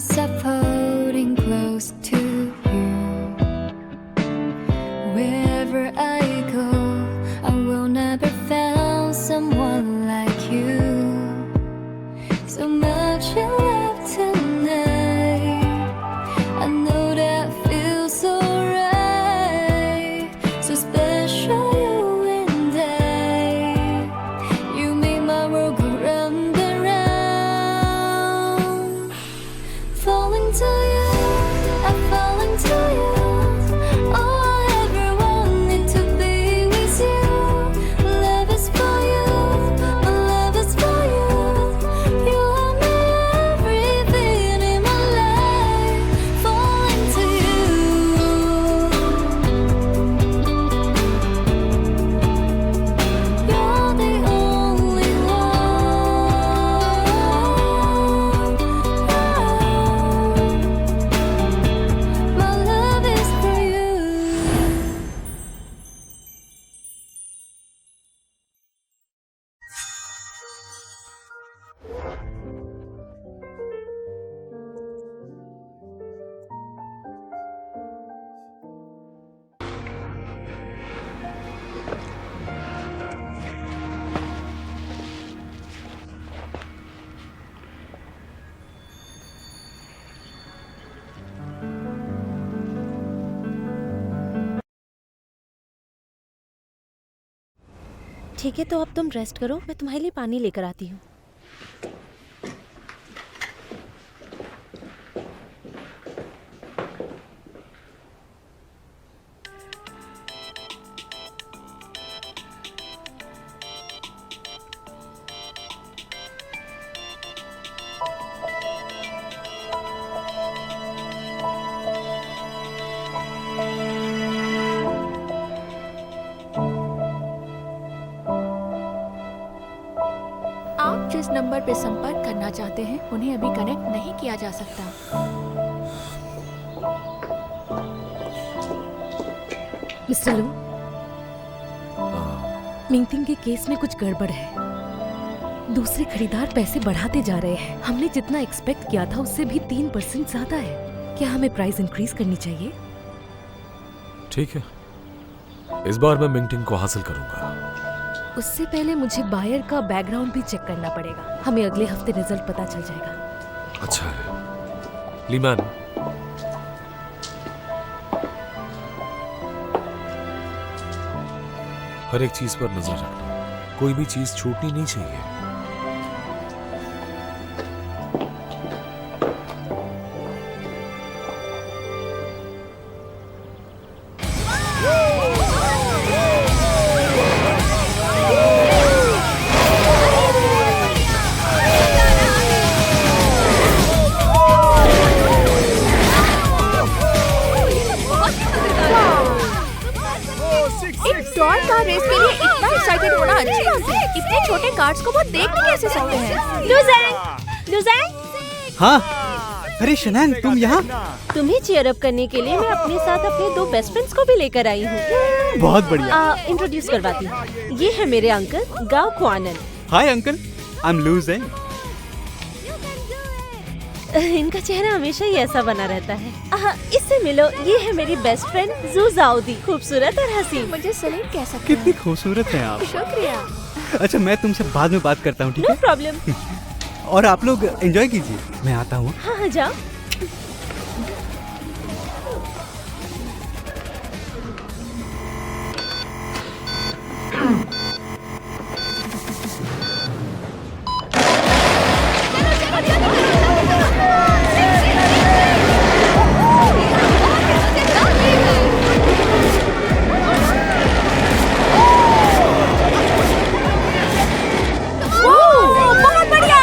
myself holding close to you. Wherever I go, I will never find someone like you. So much in love tonight, I know that feels so right. So special, you and I. You made my world go round and round. Falling to you, I'm falling to you. All I ever wanted to be with you. Love is for you, my love is for you. You are my everything in my life. Falling to you. You're the only one. My love is for you. ठीक है, तो अब तुम rest करो, मैं तुम्हारे लिए पानी लेकर आती हूँ। आप जिस नंबर पे संपर्क करना चाहते हैं उन्हें अभी कनेक्ट नहीं किया जा सकता। मिस्टर लू, मिंगटिंग के केस में कुछ गड़बड़ है। दूसरे खरीदार पैसे बढ़ाते जा रहे हैं। हमने जितना एक्सपेक्ट किया था उससे भी 3% ज्यादा है। क्या हमें प्राइस इंक्रीज करनी चाहिए? ठीक है, इस बार मैं मिंगटिंग को हासिल करूंगा। उससे पहले मुझे बायर का बैकग्राउंड भी चेक करना पड़ेगा। हमें अगले हफ्ते रिजल्ट पता चल जाएगा। अच्छा है लीमैन, हर एक चीज पर नजर रखना, कोई भी चीज छूटनी नहीं चाहिए। एक डॉल कार रेस के लिए इतना एक्साइटेड होना अच्छी बात है। इतने छोटे कार्ड्स को वो देख नहीं कैसे सकते हैं? लुज़ैंग, हाँ, अरे शनान तुम यहाँ? तुम्हें चीयर अप करने के लिए मैं अपने साथ अपने 2 बेस्ट फ्रेंड्स को भी लेकर आई हूँ। बहुत बढ़िया। इंट्रोड्यूस करवाती हूँ। ये है मेरे अंकल गाओ क्वानन। Hi uncle, I am लुज़ैंग। इनका चेहरा हमेशा ही ऐसा बना रहता है। इससे मिलो, ये है मेरी बेस्ट फ्रेंड जू जाउदी, खूबसूरत और हसीन। मुझे सलीम कह सकते कितनी हैं। खूबसूरत हैं आप। शुक्रिया। अच्छा, मैं तुमसे बाद में बात करता हूँ, ठीक नो है? प्रॉब्लम। और आप लोग एंजॉय कीजिए, मैं आता हूँ। हाँ हाँ, जाओ। बहुत बढ़िया।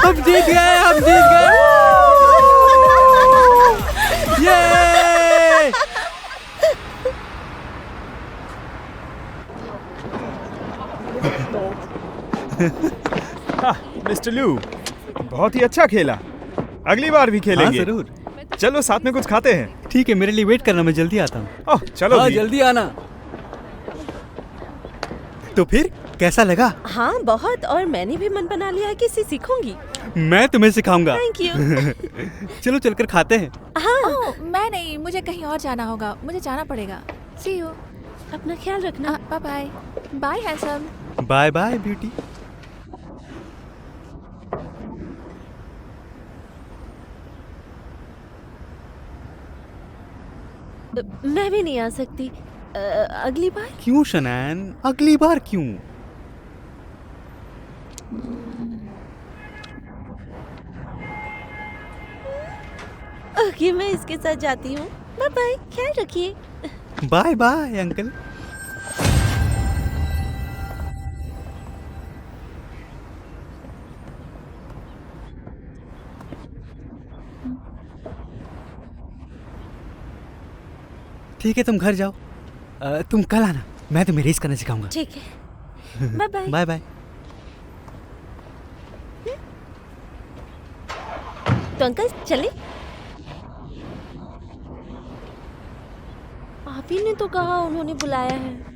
हम जीत गए, हम जीत गए। ये मिस्टर लू, बहुत ही अच्छा खेला। अगली बार भी हाँ खेलेंगे। जरूर। चलो साथ में कुछ खाते हैं। ठीक है, मेरे लिए वेट करना, मैं जल्दी आता हूँ। ओह चलो हाँ भी। जल्दी आना। तो फिर कैसा लगा? हाँ बहुत, और मैंने भी मन बना लिया है कि इसे सीखूंगी। मैं तुम्हें सिखाऊंगा। Thank you. चलो चलकर खाते हैं। हाँ, ओह मैं नहीं, मुझे कहीं और जाना होगा, मुझे जाना पड़ेगा। See you. अपना ख्याल रखना। Bye bye. Bye handsome. Bye bye beauty. मैं भी नहीं आ सकती। अगली बार। क्यों शनान, अगली बार क्यों? ओके, मैं इसके साथ जाती हूँ। बाय बाय, ख्याल रखिए। Bye bye uncle. ठीक है, तुम घर जाओ। तुम कल आना, मैं तुम्हें रेस करना सिखाऊंगा। ठीक है, बाय बाय। Bye bye. तो अंकल चले? आप ही ने तो कहा उन्होंने बुलाया है।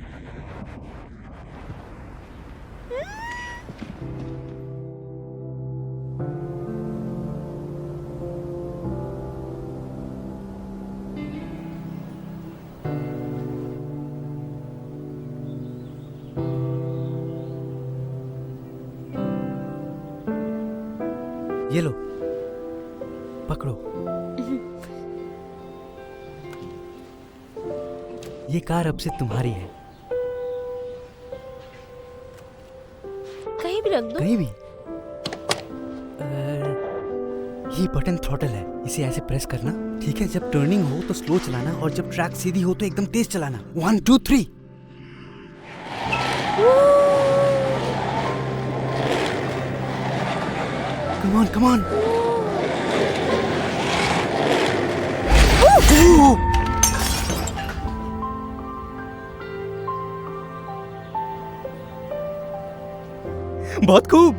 ये लो, पकड़ो। ये कार अब से तुम्हारी है। कहीं भी रख दो। कहीं भी। ये बटन थ्रॉटल है, इसे ऐसे प्रेस करना, ठीक है? जब टर्निंग हो तो स्लो चलाना, और जब ट्रैक सीधी हो तो एकदम तेज चलाना। 1 2 3। Come on come on. बहुत खूब।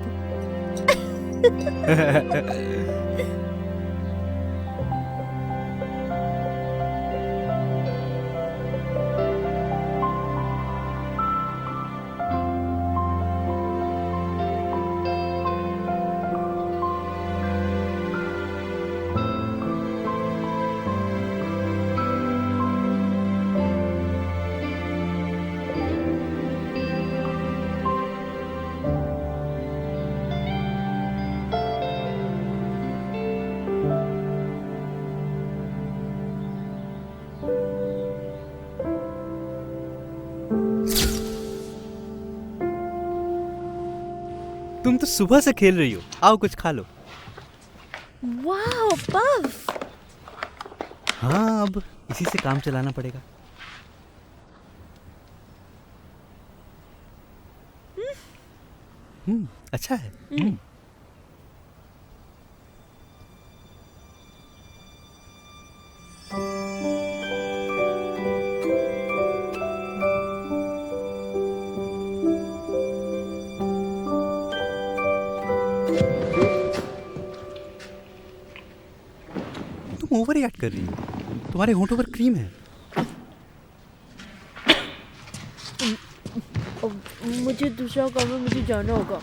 तुम तो सुबह से खेल रही हो, आओ कुछ खा लो। वाह पफ। हाँ, अब इसी से काम चलाना पड़ेगा। अच्छा है। तुम ओवर रिएक्ट कर रही हो, तुम्हारे होंठों पर क्रीम है। मुझे दूसरा काम में मुझे जाना होगा।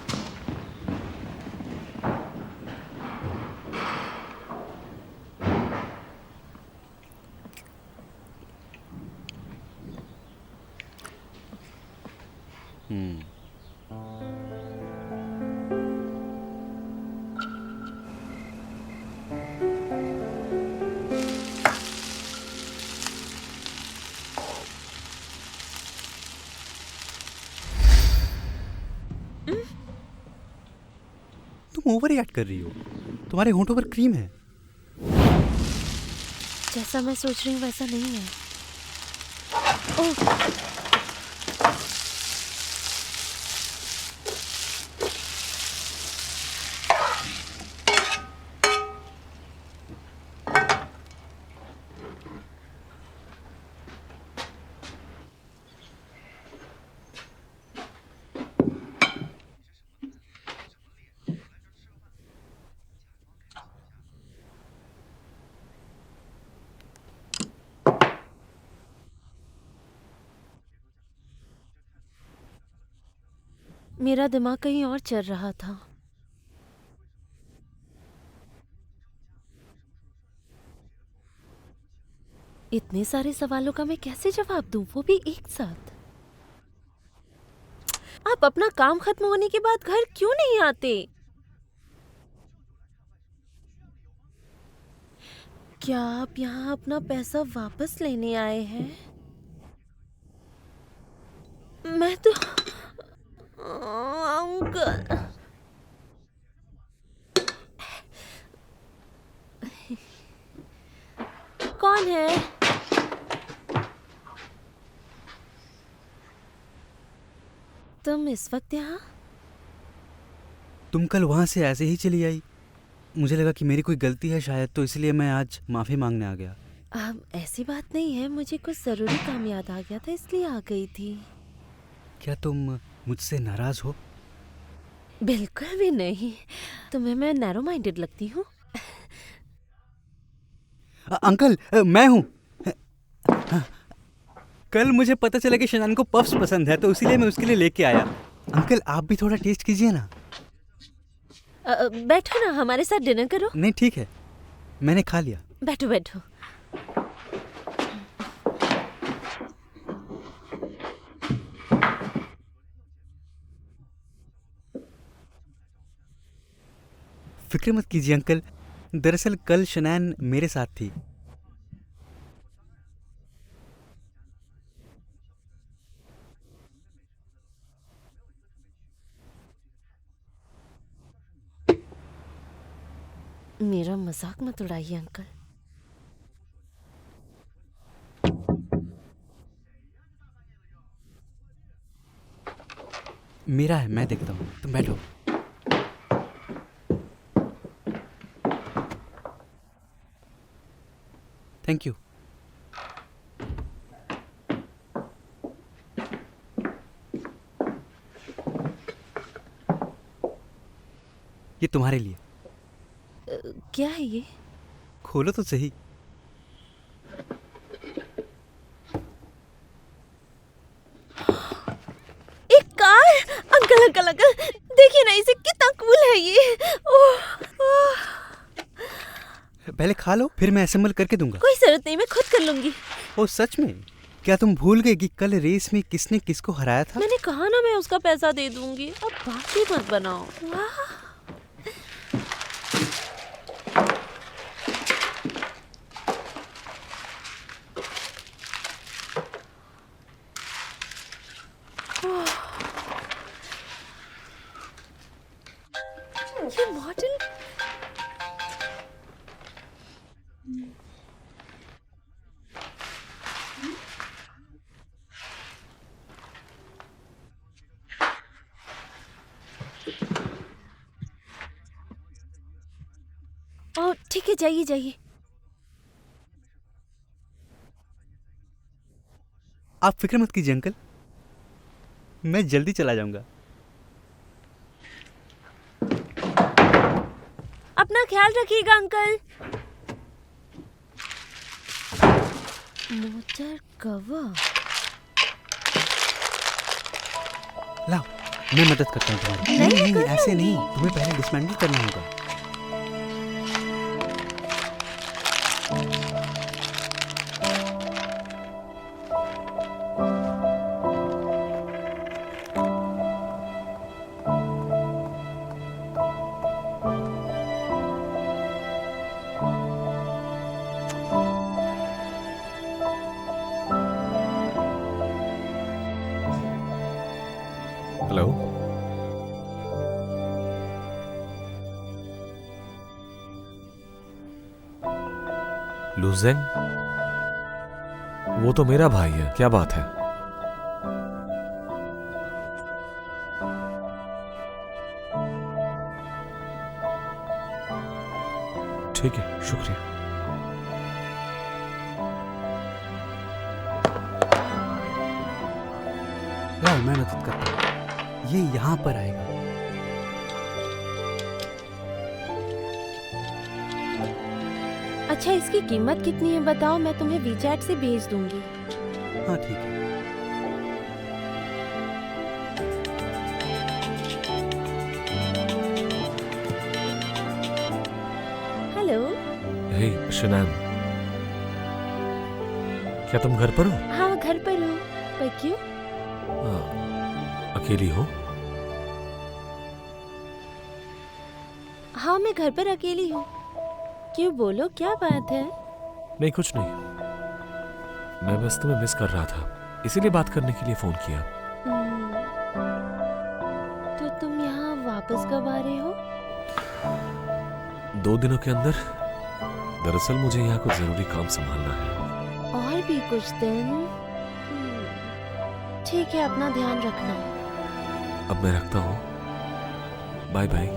तुम ओवर रिएक्ट कर रही हो, तुम्हारे होंठों पर क्रीम है। जैसा मैं सोच रही हूँ वैसा नहीं है। ओह, मेरा दिमाग कहीं और चल रहा था। इतने सारे सवालों का मैं कैसे जवाब दूं, वो भी एक साथ। आप अपना काम खत्म होने के बाद घर क्यों नहीं आते? क्या आप यहाँ अपना पैसा वापस लेने आए हैं? मैं तो अंकल। कौन है? तुम इस वक्त यहाँ? तुम कल वहाँ से ऐसे ही चली आई। मुझे लगा कि मेरी कोई गलती है शायद, तो इसलिए मैं आज माफ़ी मांगने आ गया। ऐसी बात नहीं है, मुझे कुछ ज़रूरी काम याद आ गया था इसलिए आ गई थी। क्या तुम मुझसे नाराज़ हो? बिल्कुल भी नहीं। तुम्हें मैं नैरो माइंडेड लगती हूँ? अंकल, मैं हूँ। कल मुझे पता चला कि शनान को पफ्स पसंद है, तो इसीलिए मैं उसके लिए लेके आया। अंकल, आप भी थोड़ा टेस्ट कीजिए ना। बैठो ना, हमारे साथ डिनर करो। नहीं, ठीक है, मैंने खा लिया। बैठो बैठो। फिक्र मत कीजिए अंकल, दरअसल कल शनान मेरे साथ थी। मेरा मजाक मत उड़ाइए अंकल। मेरा है, मैं देखता हूँ, तुम बैठो। Thank you. ये तुम्हारे लिए। क्या है ये? खोलो तो सही। एक कार! अंकल अंकल अंकल, देखिए ना इसे, कितना कूल है ये। ओह, ओह। पहले खा लो, फिर मैं असेंबल करके दूंगा। कोई जरूरत नहीं, मैं खुद कर लूंगी। ओ सच में? क्या तुम भूल गए कि कल रेस में किसने किसको हराया था? मैंने कहा ना मैं उसका पैसा दे दूंगी, अब बाकी मत बनाओ। वाह! ये मॉडल ठीक है, जाइए जाइए। आप फिक्र मत कीजिए अंकल, मैं जल्दी चला जाऊंगा। अपना ख्याल रखिएगा अंकल। Motor cover. लाओ, मैं मदद करता हूँ तुम्हारी। नहीं नहीं, ऐसे नहीं, तुम्हें पहले डिसमेंटल करना होगा। हेलो, लुजेंग? वो तो मेरा भाई है, क्या बात है? ठीक है, शुक्रिया। लाओ, मैं मदद करता हूँ। ये यहाँ पर आएगा। अच्छा, इसकी कीमत कितनी है बताओ, मैं तुम्हें वीचैट से भेज दूंगी। हाँ ठीक है। हे शनान, क्या तुम घर पर हो? हाँ घर पर हूँ। पर क्यों? अकेली हो? हाँ मैं घर पर अकेली हूँ। क्यों, बोलो क्या बात है? नहीं, कुछ नहीं। मैं बस तुम्हें मिस कर रहा था, इसीलिए बात करने के लिए फोन किया। तो तुम यहाँ वापस कब आ रहे हो? 2 दिनों के अंदर। दरअसल मुझे यहाँ कुछ जरूरी काम संभालना है। और भी कुछ दिन? ठीक है, अपना ध्यान रखना। अब मैं रखता हूँ। Bye bye.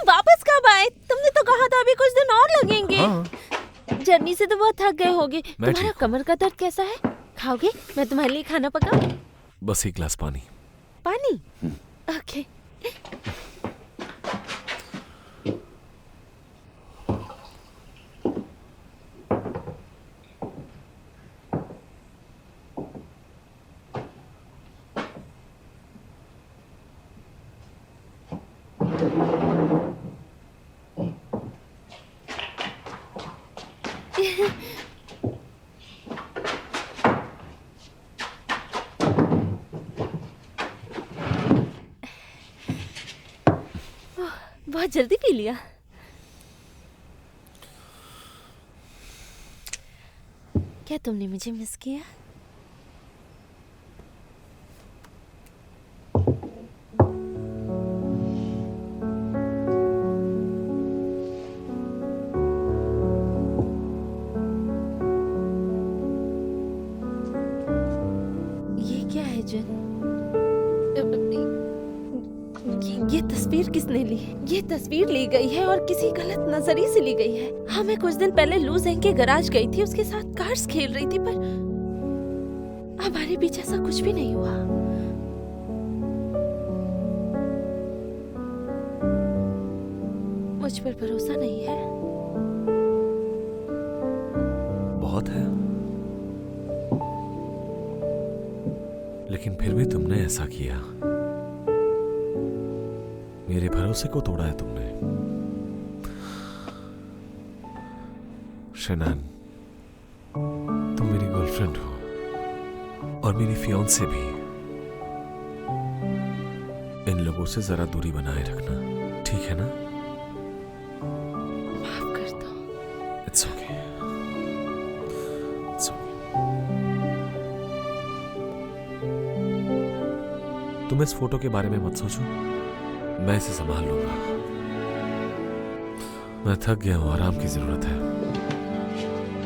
वापस कब आए? तुमने तो कहा था अभी कुछ दिन और लगेंगे। हाँ। जर्नी से तो बहुत थक गए होगे। मैं तुम्हारा ठीक हूँ। कमर का दर्द कैसा है? खाओगे? मैं तुम्हारे लिए खाना पकाऊं? बस 1 गिलास पानी। पानी? ओके। बहुत जल्दी पी लिया। क्या तुमने मुझे मिस किया? ये क्या है जिन? ये तस्वीर किसने ली? ये तस्वीर ली गई है और किसी गलत नजरिए से ली गई है। हाँ, मैं कुछ दिन पहले लू ज़ेंग के गैराज गई थी, उसके साथ कार्ड्स खेल रही थी, पर हमारे बीच ऐसा कुछ भी नहीं हुआ। मुझ पर भरोसा नहीं है। बहुत है, लेकिन फिर भी तुमने ऐसा किया। मेरे भरोसे को तोड़ा है तुमने। शनान, तुम मेरी गर्लफ्रेंड हो और मेरी फियांसे भी। इन लोगों से जरा दूरी बनाए रखना, ठीक है ना? माफ कर दो। It's okay. It's okay. तुम इस फोटो के बारे में मत सोचो, मैं इसे संभाल लूंगा। मैं थक गया हूं, आराम की जरूरत है।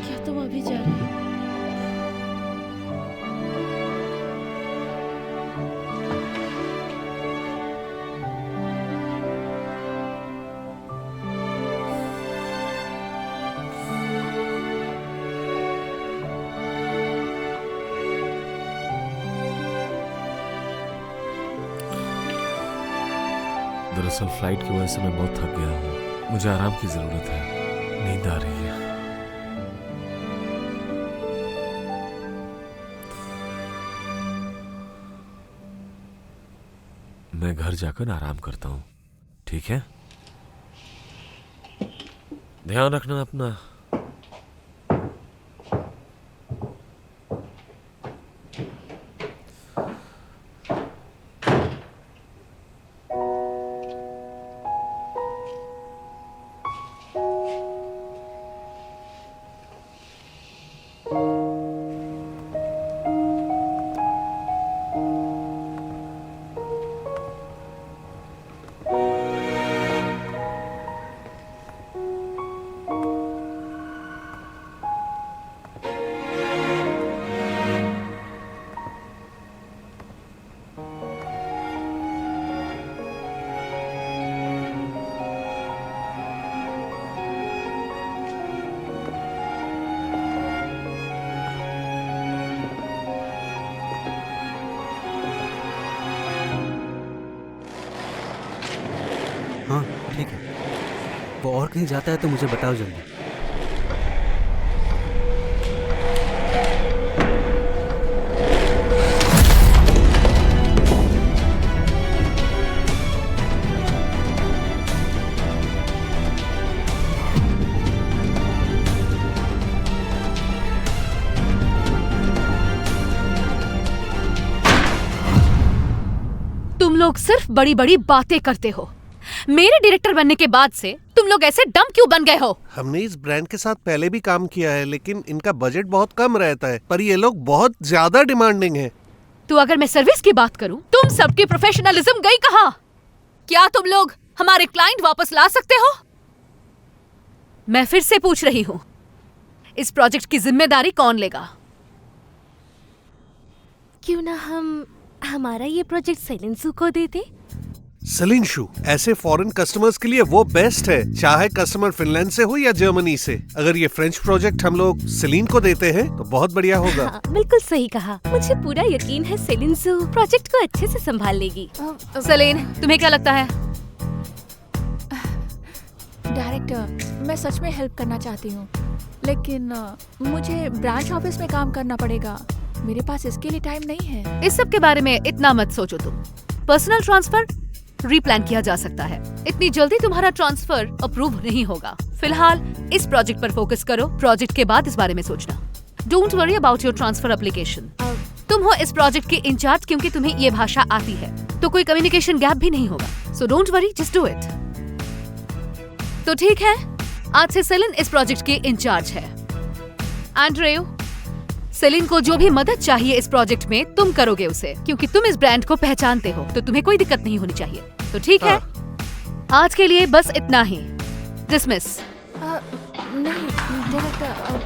क्या तुम अभी जा रहे हो? दरअसल फ्लाइट की वजह से मैं बहुत थक गया हूँ, मुझे आराम की जरूरत है, नींद आ रही है। मैं मैं घर जाकर आराम करता हूँ, ठीक है? ध्यान रखना अपना। हाँ ठीक है, वो और कहीं जाता है तो मुझे बताओ जल्दी। तुम लोग सिर्फ बड़ी बड़ी बातें करते हो। मेरे डायरेक्टर बनने के बाद से तुम लोग ऐसे डम क्यों बन गए हो? हमने इस ब्रांड के साथ पहले भी काम किया है, लेकिन इनका बजट बहुत कम रहता है, पर ये लोग बहुत ज्यादा डिमांडिंग हैं। तो अगर मैं सर्विस की बात करूं, तुम सबकी प्रोफेशनलिज्म गई कहां? क्या तुम लोग हमारे क्लाइंट वापस ला सकते हो? मैं फिर से पूछ रही हूं, इस प्रोजेक्ट की जिम्मेदारी कौन लेगा? क्यों ना हम हमारा ये प्रोजेक्ट सेलिंसू को देते? सलिंशु ऐसे फॉरेन कस्टमर्स के लिए वो बेस्ट है, चाहे कस्टमर फिनलैंड से हो या जर्मनी से। अगर ये फ्रेंच प्रोजेक्ट हम लोग सेलिन को देते हैं तो बहुत बढ़िया होगा। हाँ, बिल्कुल सही कहा। मुझे पूरा यकीन है सेलिंसू प्रोजेक्ट को अच्छे से संभाल लेगी। सलीन, तुम्हें क्या लगता है? डायरेक्टर, मैं सच में हेल्प करना चाहती हूँ, लेकिन मुझे ब्रांच ऑफिस में काम करना पड़ेगा। मेरे पास इसके लिए टाइम नहीं है। इस सब के बारे में इतना मत सोचो तुम। पर्सनल ट्रांसफर रीप्लान किया जा सकता है। इतनी जल्दी तुम्हारा ट्रांसफर अप्रूव नहीं होगा। फिलहाल इस प्रोजेक्ट पर फोकस करो, प्रोजेक्ट के बाद इस बारे में सोचना। Don't worry about your transfer application. तुम हो इस प्रोजेक्ट के इंचार्ज, क्योंकि तुम्हें ये भाषा आती है, तो कोई कम्युनिकेशन गैप भी नहीं होगा। So don't worry, just do it. तो ठीक है, आज से सेलिन इस प्रोजेक्ट की इंचार्ज है। एंड्रेयू, सेलिन को जो भी मदद चाहिए इस प्रोजेक्ट में तुम करोगे उसे, क्योंकि तुम इस ब्रांड को पहचानते हो, तो तुम्हें कोई दिक्कत नहीं होनी चाहिए। तो ठीक है, आज के लिए बस इतना ही। डिसमिस। नहीं डायरेक्टर,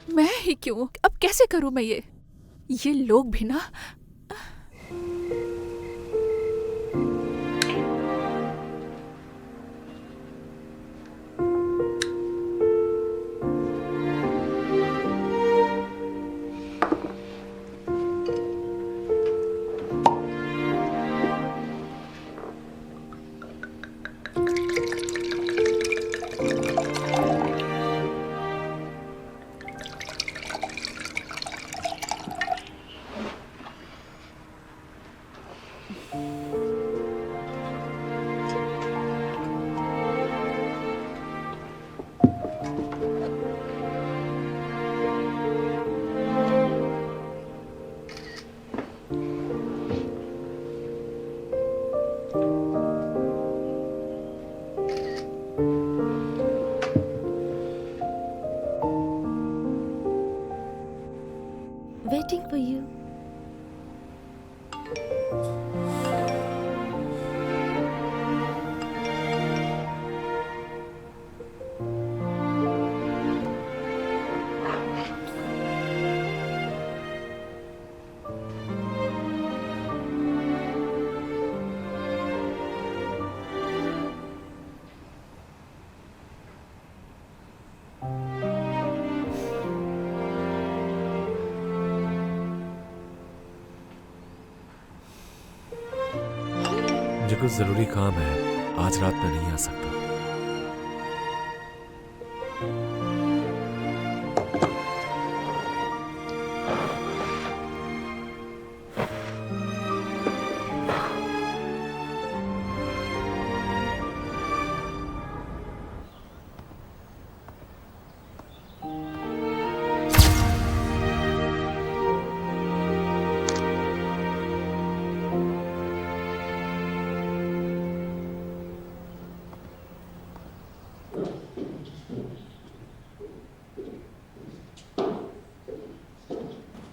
मैं ही क्यों? अब कैसे करूं मैं ये लोग भी ना। मुझे कुछ जरूरी काम है, आज रात में नहीं आ सकता।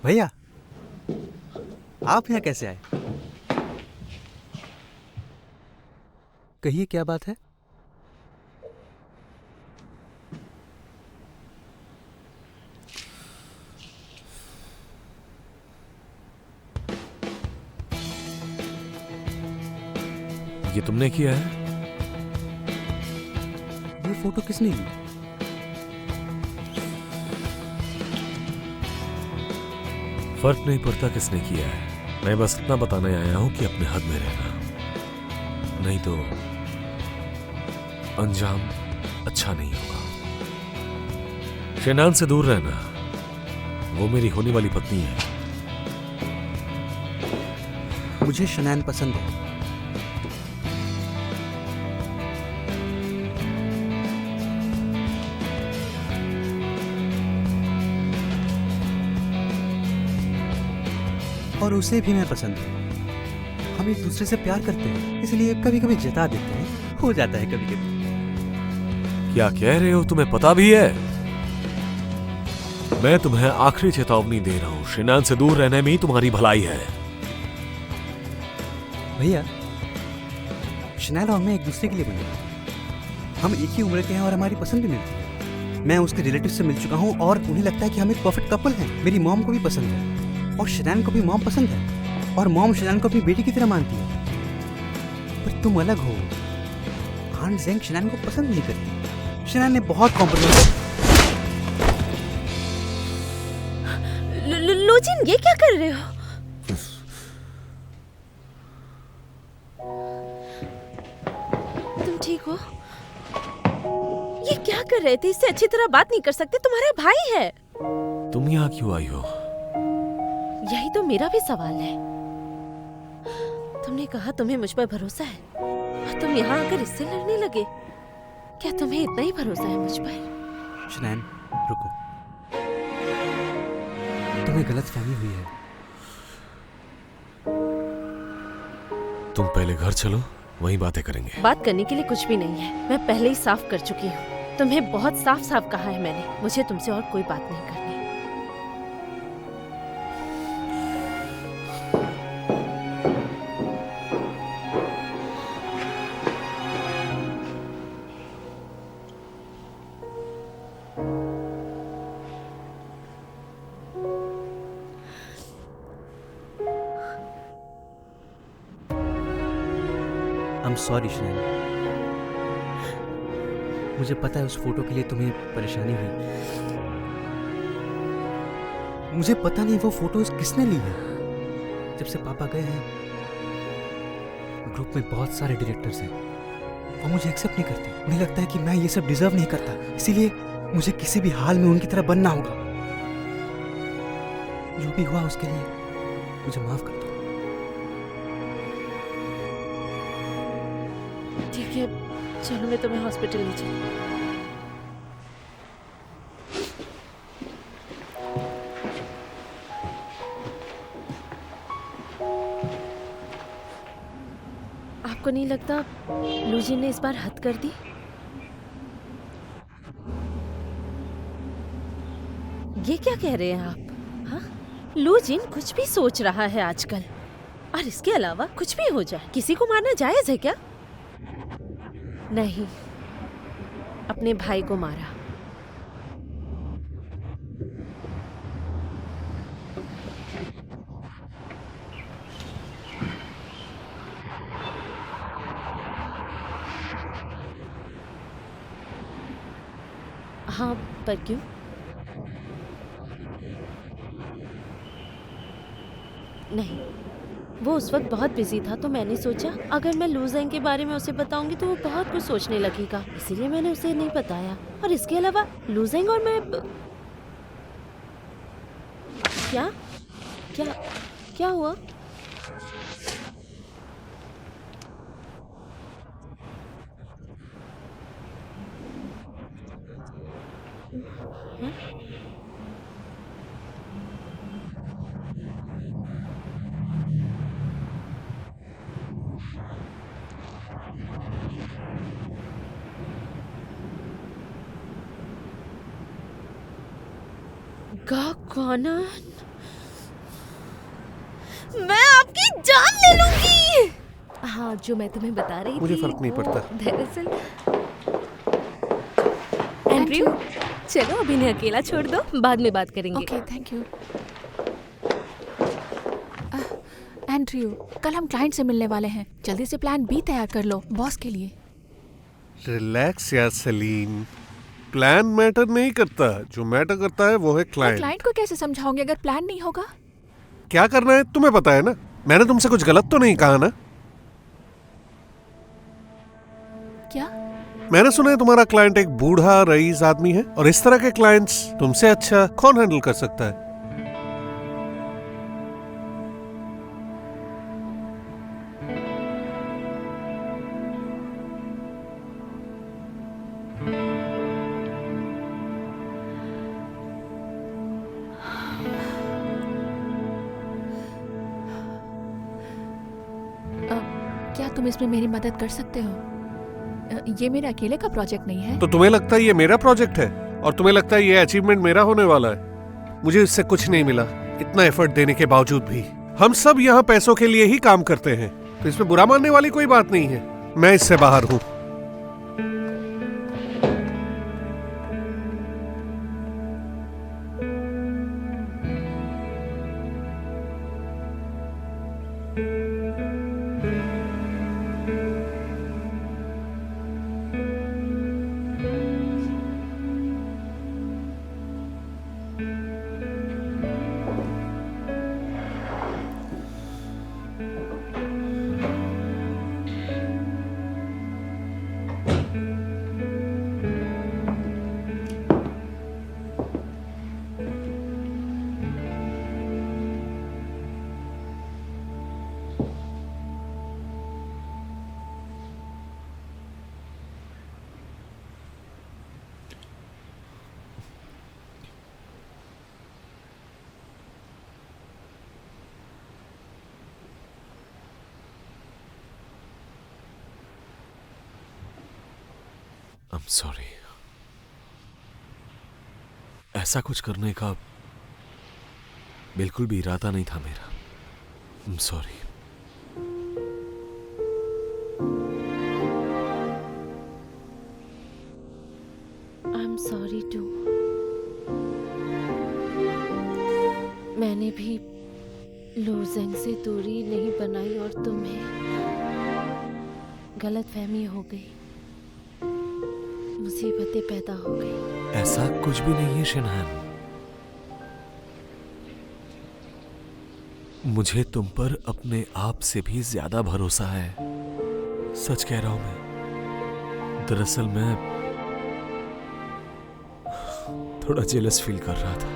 भैया, आप यहाँ कैसे आए? कहिए क्या बात है? ये तुमने किया है? ये फोटो किसने ली? फर्क नहीं पड़ता किसने किया है, मैं बस इतना बताने आया हूं कि अपने हद में रहना, नहीं तो अंजाम अच्छा नहीं होगा। शनान से दूर रहना, वो मेरी होने वाली पत्नी है। मुझे शनान पसंद है। और उसे भी मैं पसंद हूँ। हम एक दूसरे से प्यार करते हैं, इसलिए कभी कभी जता देते हैं, हो जाता है कभी कभी। क्या कह रहे हो, तुम्हें पता भी है? मैं तुम्हें आखिरी चेतावनी दे रहा हूं, शनान से दूर रहने में ही तुम्हारी भलाई है। भैया, शनान और मैं एक दूसरे के लिए बने, हम एक ही उम्र के हैं और हमारी पसंद भी मिलती है। मैं उसके रिलेटिव से मिल चुका हूँ और उन्हें लगता है कि हम एक परफेक्ट कपल हैं। मेरी मॉम को भी पसंद है और शनान को भी मॉम पसंद है, और मॉम शनान को अपनी बेटी की तरह मानती है। पर तुम अलग हो। आंट ज़ेंग शनान को पसंद नहीं करती। शनान ने बहुत कॉम्प्रोमाइज। लूजिन, ये क्या कर रहे हो? तुम ठीक हो? ये क्या कर रहे थे? इससे अच्छी तरह बात नहीं कर सकते, तुम्हारा भाई है। तुम यहाँ क्यों आई हो? यही तो मेरा भी सवाल है। तुमने कहा तुम्हें मुझ पर भरोसा है और तुम यहाँ आकर इससे लड़ने लगे। क्या तुम्हें इतना ही भरोसा है मुझ पर? शनान, रुको, तुम्हें गलतफहमी हुई है। तुम पहले घर चलो, वहीं बातें करेंगे। बात करने के लिए कुछ भी नहीं है, मैं पहले ही साफ कर चुकी हूँ। तुम्हें बहुत साफ साफ कहा है मैंने, मुझे तुमसे और कोई बात नहीं करनी। I'm sorry शनान, मुझे पता है उस फोटो के लिए तुम्हें परेशानी हुई। मुझे पता नहीं वो फोटोज किसने ली है। जब से पापा गए हैं, ग्रुप में बहुत सारे डायरेक्टर्स हैं, वो मुझे एक्सेप्ट नहीं करते। मुझे लगता है कि मैं ये सब डिजर्व नहीं करता, इसीलिए मुझे किसी भी हाल में उनकी तरह बनना होगा। जो भी हुआ उसके लिए मुझे माफ कर दो। ठीक है, चलो मैं तुम्हें हॉस्पिटल ले चलूं। आपको नहीं लगता लूजिन ने इस बार हद कर दी? ये क्या कह रहे हैं आप? हाँ, लूजिन कुछ भी सोच रहा है आजकल, और इसके अलावा कुछ भी हो जाए, किसी को मारना जायज है क्या? नहीं, अपने भाई को मारा। हाँ, पर क्यों? नहीं, वो उस वक्त बहुत बिजी था, तो मैंने सोचा अगर मैं लूजेंग के बारे में उसे बताऊंगी तो वो बहुत कुछ सोचने लगेगा, इसीलिए मैंने उसे नहीं बताया। और इसके अलावा लूजेंग और मैं क्या क्या क्या हुआ? गागोनन, मैं आपकी जान ले लूंगी। हाँ, जो मैं तुम्हें बता रही मुझे थी, फर्क नहीं वो पड़ता। दरअसल एंड्रयू, चलो अभी इन्हें अकेला छोड़ दो, बाद में बात करेंगे। Okay, thank you. एंड्रयू, कल हम क्लाइंट से मिलने वाले हैं, जल्दी से प्लान बी तैयार कर लो बॉस के लिए। रिलैक्स यार सेलीन, प्लान मैटर नहीं करता, जो मैटर करता है वो है क्लाइंट। क्लाइंट को कैसे समझाओगे अगर प्लान नहीं होगा? क्या करना है तुम्हें पता है ना, मैंने तुमसे कुछ गलत तो नहीं कहा ना? क्या? मैंने सुना है तुम्हारा क्लाइंट एक बूढ़ा रईस आदमी है, और इस तरह के क्लाइंट्स तुमसे अच्छा कौन हैंडल कर सकता है? क्या तुम इसमें मेरी मदद कर सकते हो? ये मेरे अकेले का प्रोजेक्ट नहीं है। तो तुम्हें लगता है ये मेरा प्रोजेक्ट है, और तुम्हें लगता है ये अचीवमेंट मेरा होने वाला है? मुझे इससे कुछ नहीं मिला, इतना एफर्ट देने के बावजूद भी। हम सब यहाँ पैसों के लिए ही काम करते हैं, तो इसमें बुरा मानने वाली कोई बात नहीं है। मैं इससे बाहर हूँ। I'm sorry. ऐसा कुछ करने का बिल्कुल भी इरादा नहीं था मेरा। I'm sorry. I'm sorry too. मैंने भी लूजेंग से दूरी नहीं बनाई और तुम्हें गलतफहमी हो गई, मुसीबतें पैदा हो गई। ऐसा कुछ भी नहीं है शिनहान। मुझे तुम पर अपने आप से भी ज्यादा भरोसा है, सच कह रहा हूं मैं। दरअसल मैं थोड़ा जेलस फील कर रहा था,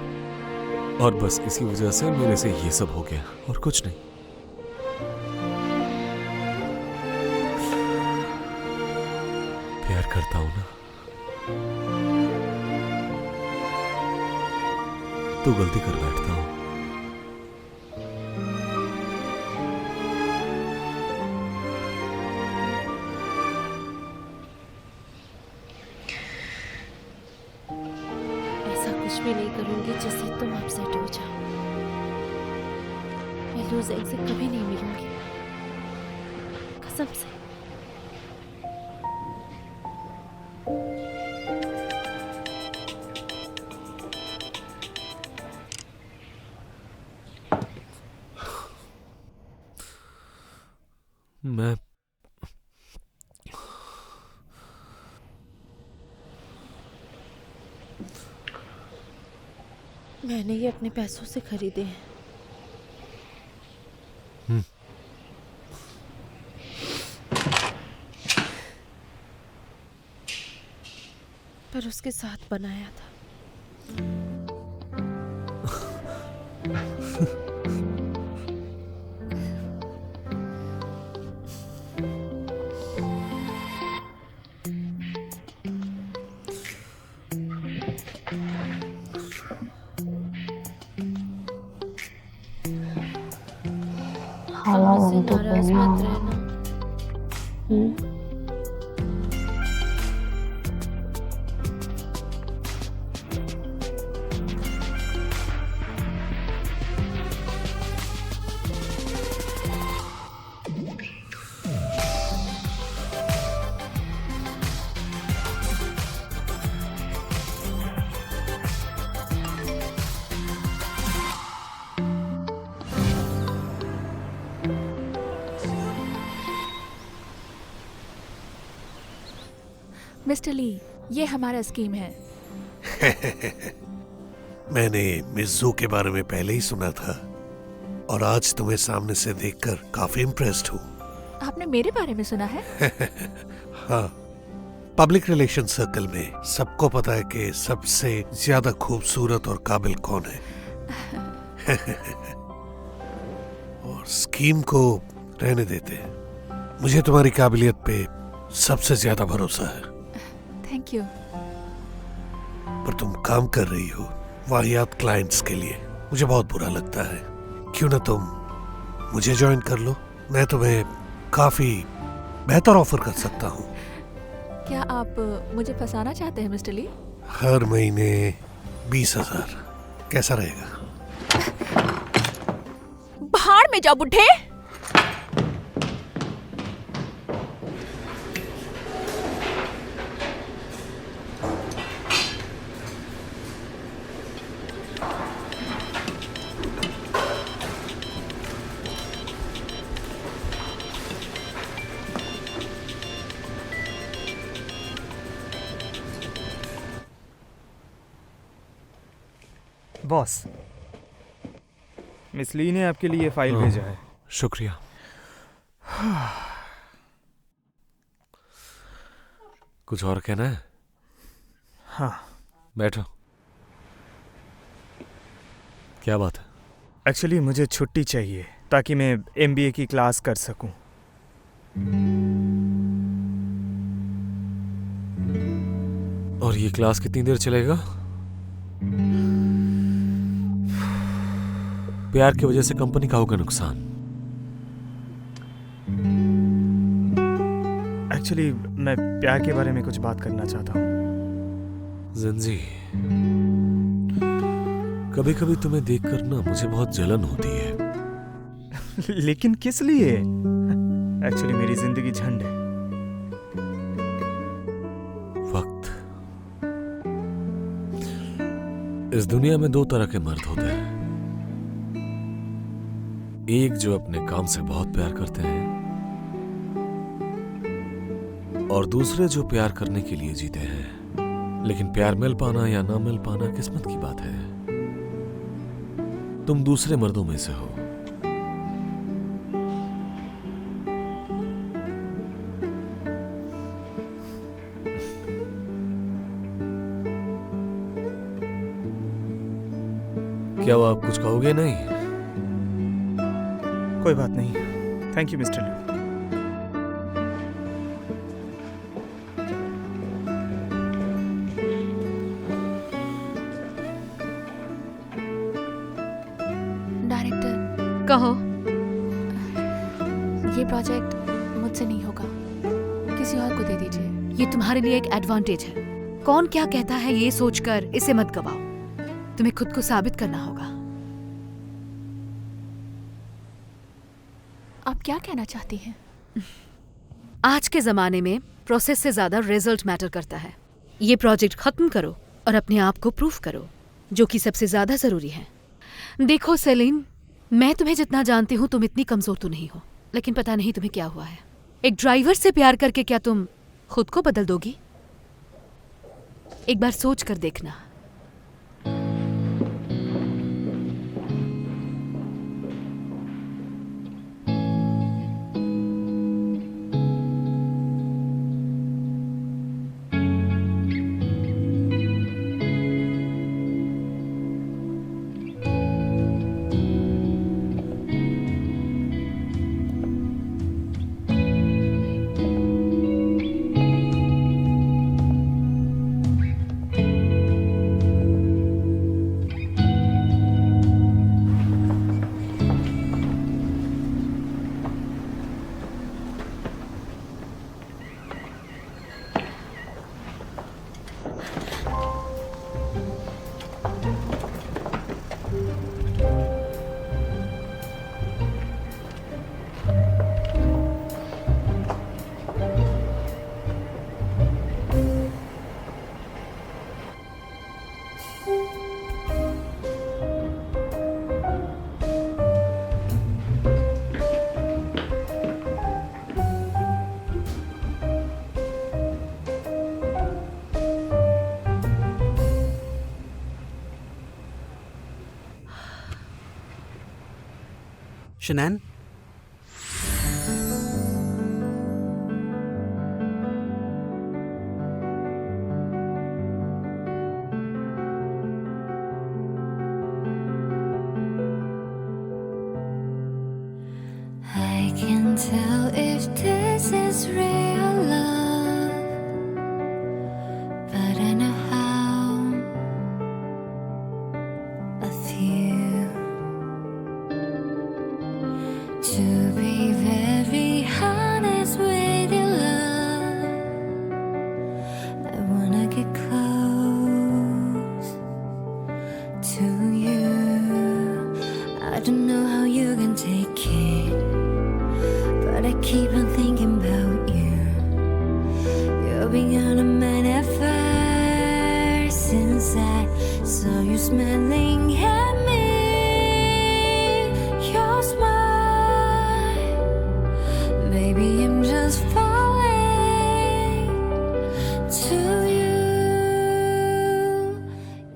और बस इसी वजह से मेरे से ये सब हो गया, और कुछ नहीं। प्यार करता हूं ना, तो गलती कर बैठता हूं। ऐसा कुछ भी नहीं करूंगी जिससे तुम अपसेट हो जाओ। मैं लूजेंग से कभी नहीं मिलूंगी, कसम से। मैंने ये अपने पैसों से खरीदे हैं। पर उसके साथ बनाया था। हमसे नाराज मत रहना। मिस्टर ली, ये हमारा स्कीम है। मैंने मिस जू के बारे में पहले ही सुना था और आज तुम्हें सामने से देखकर काफी इम्प्रेस्ड हूँ। आपने मेरे बारे में सुना है? हाँ, पब्लिक रिलेशन सर्कल में सबको पता है कि सबसे ज्यादा खूबसूरत और काबिल कौन है। और स्कीम को रहने देते हैं। मुझे तुम्हारी काबिलियत पे सबसे ज्यादा भरोसा है। Thank you. पर तुम काम कर रही हो वाहियात क्लाइंट्स के लिए। मुझे बहुत बुरा लगता है। क्यों ना तुम मुझे ज्वाइन कर लो? मैं तुम्हें काफी बेहतर ऑफर कर सकता हूँ। क्या आप मुझे फंसाना चाहते हैं मिस्टर ली? हर महीने 20,000 कैसा रहेगा? भाड़ में जाओ बुड्ढे। बॉस, मिस ली ने आपके लिए फाइल भेजा है। शुक्रिया। कुछ और कहना है? हाँ। बैठो। क्या बात है? एक्चुअली मुझे छुट्टी चाहिए ताकि मैं MBA की क्लास कर सकूं। और ये क्लास कितनी देर चलेगा? प्यार की वजह से कंपनी का होगा नुकसान। एक्चुअली मैं प्यार के बारे में कुछ बात करना चाहता हूँ। जिंजी, कभी कभी तुम्हें देखकर ना मुझे बहुत जलन होती है। लेकिन किस लिए? एक्चुअली मेरी जिंदगी झंड है। वक्त। इस दुनिया में 2 तरह के मर्द होते हैं। एक जो अपने काम से बहुत प्यार करते हैं और दूसरे जो प्यार करने के लिए जीते हैं। लेकिन प्यार मिल पाना या ना मिल पाना किस्मत की बात है। तुम दूसरे मर्दों में से हो। क्या वो आप कुछ कहोगे? नहीं? कोई बात नहीं। Thank you mister Lee. Director, कहो। ये प्रोजेक्ट मुझसे नहीं होगा, किसी और को दे दीजिए। ये तुम्हारे लिए एक एडवांटेज है। कौन क्या कहता है ये सोचकर इसे मत गवाओ। तुम्हें खुद को साबित करना होगा। आप क्या कहना चाहती हैं? आज के जमाने में प्रोसेस से ज्यादा रिजल्ट मैटर करता है। ये प्रोजेक्ट खत्म करो और अपने आप को प्रूफ करो, जो कि सबसे ज्यादा जरूरी है। देखो सेलिन, मैं तुम्हें जितना जानती हूँ तुम इतनी कमजोर तो नहीं हो, लेकिन पता नहीं तुम्हें क्या हुआ है। एक ड्राइवर से प्यार करके क्या तुम खुद को बदल दोगी? एक बार सोच कर देखना। शनैन, I can tell if this is real love, but I know how I feel. To be very honest with you, love, I wanna get close to you. I don't know how you can take it, but I keep on thinking about you. You're beyond a man ever since I saw you smiling at me. Your smile, maybe I'm just falling to you.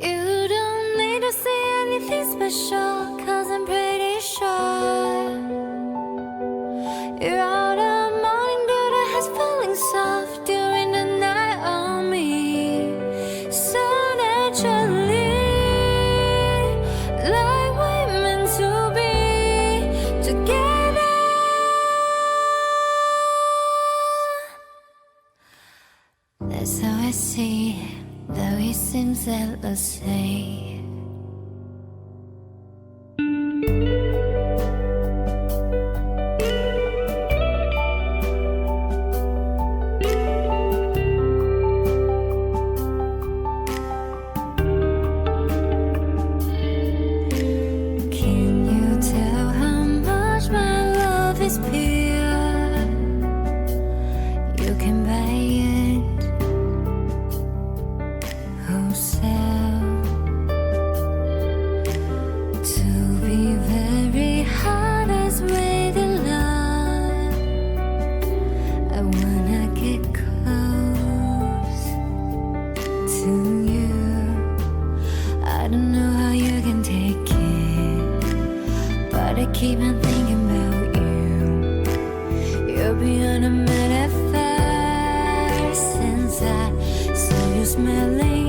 You don't need to say anything special, 'cause I'm pretty sure you're out of morning dew that has falling soft during the night on me. So naturally, like we're meant to be together. That's how I see it, though it seems endlessly. Can you tell how much my love is pure? You can buy it wholesale. To be very honest with you, love, I wanna get close to you. I don't know how you can take it, but I keep on thinking about you. You're beyond a metaphor since I saw you smiling